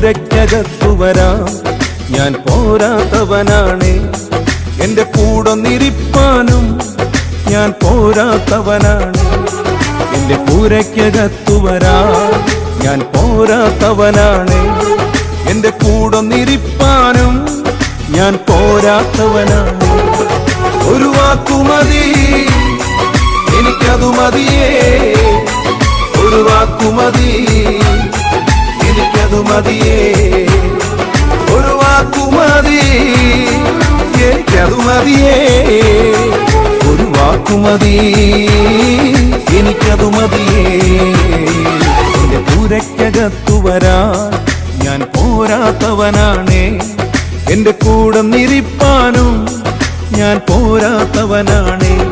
പൂരയ്ക്കകത്തു വരാം, ഞാൻ പോരാത്തവനാണേ. എന്റെ കൂടൊന്നിരിപ്പാനും ഞാൻ പോരാത്തവനാണ്. എന്റെ പൂരയ്ക്കകത്തു വരാം, ഞാൻ പോരാത്തവനാണ്. എന്റെ കൂടൊന്നിരിപ്പാനും ഞാൻ പോരാത്തവനാണ്. ഒരു വാക്കുമതി എനിക്കതു മതിയേ, ഒരു വാക്കുമതി എനിക്കതു മതിയേ, ഒരു വാക്കുമതി എനിക്കതു മതിയേ, ഒരു വാക്കുമതി എനിക്കതു മതിയേ. എന്റെ പൂരയ്ക്കകത്തു വരാൻ ഞാൻ പോരാത്തവനാണേ. എന്റെ കൂടെ നിരിപ്പാനും ഞാൻ പോരാത്തവനാണേ.